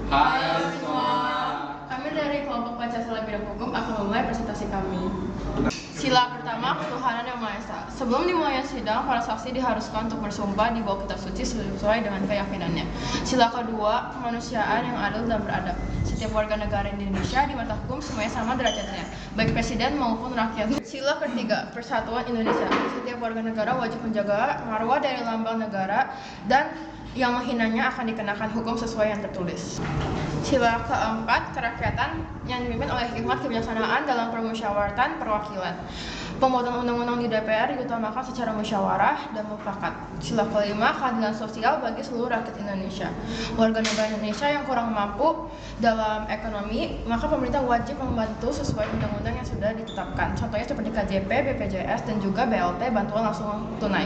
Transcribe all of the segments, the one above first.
Hai semua. Kami dari kelompok Pancasila Bidang Hukum akan memulai presentasi kami. Sila pertama, ketuhanan yang Maha Esa. Sebelum dimulai sidang, para saksi diharuskan untuk bersumpah di bawah kitab suci sesuai dengan keyakinannya. Sila kedua, kemanusiaan yang adil dan beradab. Setiap warga negara Indonesia di mata hukum semuanya sama derajatnya, baik presiden maupun rakyat. Sila ketiga, persatuan Indonesia. Setiap warga negara wajib menjaga marwah dari lambang negara dan yang menghinanya akan dikenakan hukum sesuai yang tertulis. Sila keempat, kerakyatan yang dipimpin oleh hikmat kebijaksanaan dalam permusyawaratan perwakilan. Pembuatan undang-undang di DPR diutamakan secara musyawarah dan mufakat. Sila kelima, keadilan sosial bagi seluruh rakyat Indonesia. Warga negara Indonesia yang kurang mampu dalam ekonomi, maka pemerintah wajib membantu sesuai undang-undang yang sudah ditetapkan. Contohnya seperti KJP, BPJS, dan juga BLT, bantuan langsung tunai.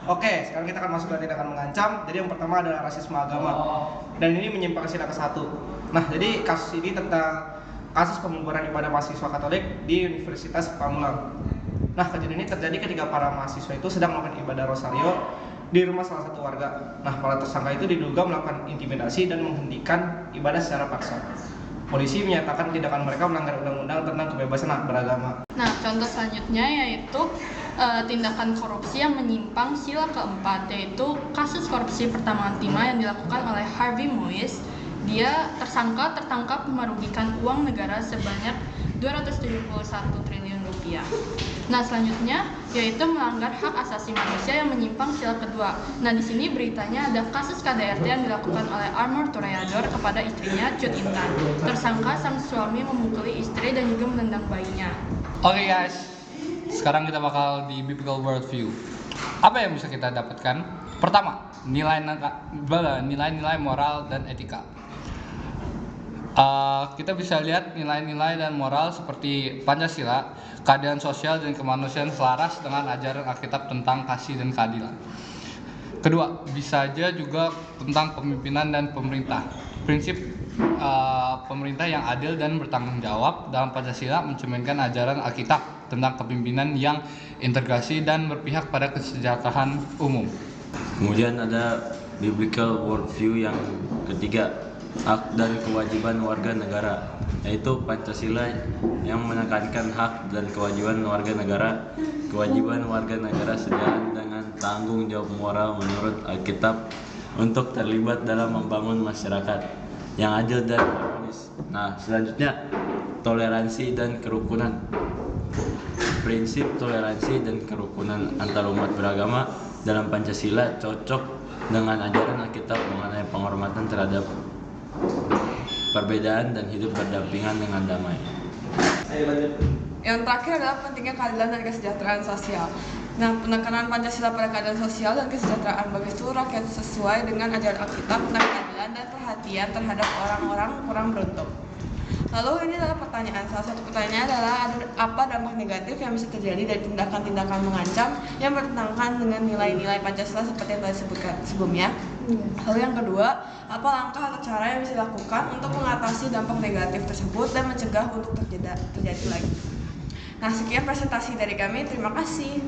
Oke, sekarang kita akan masuk ke tindakan mengancam. Jadi yang pertama adalah rasisme agama. Dan ini menyimpang sila ke-1. Nah, jadi kasus ini tentang kasus pembubaran ibadah mahasiswa Katolik di Universitas Pamulang. Nah, kejadian ini terjadi ketika para mahasiswa itu sedang melakukan ibadah rosario di rumah salah satu warga. Nah, para tersangka itu diduga melakukan intimidasi dan menghentikan ibadah secara paksa. Polisi menyatakan tindakan mereka melanggar undang-undang tentang kebebasan beragama. Nah, contoh selanjutnya yaitu tindakan korupsi yang menyimpang sila keempat, yaitu kasus korupsi pertambangan timah yang dilakukan oleh Harvey Moise. Dia tertangkap merugikan uang negara sebanyak 271 triliun rupiah. Nah, selanjutnya yaitu melanggar hak asasi manusia yang menyimpang sila kedua. Nah, di sini beritanya ada kasus KDRT yang dilakukan oleh Armor Toreador kepada istrinya Cut Intan. Tersangka sang suami memukuli istri dan juga menendang bayinya. Oke guys, sekarang kita bakal di biblical worldview. Apa yang bisa kita dapatkan? Pertama, nilai-nilai moral dan etika. Kita bisa lihat nilai-nilai dan moral seperti Pancasila, keadilan sosial dan kemanusiaan selaras dengan ajaran Alkitab tentang kasih dan keadilan. Kedua, bisa saja juga tentang kepemimpinan dan pemerintah. Prinsip pemerintah yang adil dan bertanggung jawab dalam Pancasila mencerminkan ajaran Alkitab tentang kepemimpinan yang integrasi dan berpihak pada kesejahteraan umum. Kemudian ada biblical worldview yang ketiga, hak dan kewajiban warga negara, yaitu Pancasila yang menekankan hak dan kewajiban warga negara. Kewajiban warga negara sejalan dengan tanggung jawab moral menurut Alkitab untuk terlibat dalam membangun masyarakat yang adil dan harmonis. Nah, selanjutnya toleransi dan kerukunan. Prinsip toleransi dan kerukunan antar umat beragama dalam Pancasila cocok dengan ajaran Alkitab mengenai penghormatan terhadap perbedaan dan hidup berdampingan dengan damai. Yang terakhir adalah pentingnya keadilan dan kesejahteraan sosial. Nah, penekanan Pancasila pada keadilan sosial dan kesejahteraan bagi seluruh rakyat sesuai dengan ajaran Alkitab tentang keadilan dan perhatian terhadap orang-orang kurang beruntung. Lalu ini adalah pertanyaan. Salah satu pertanyaan adalah apa dampak negatif yang bisa terjadi dari tindakan-tindakan mengancam yang bertentangan dengan nilai-nilai Pancasila seperti yang telah disebutkan sebelumnya. Lalu yang kedua, apa langkah atau cara yang bisa dilakukan untuk mengatasi dampak negatif tersebut dan mencegah untuk terjadi lagi. Nah, sekian presentasi dari kami. Terima kasih.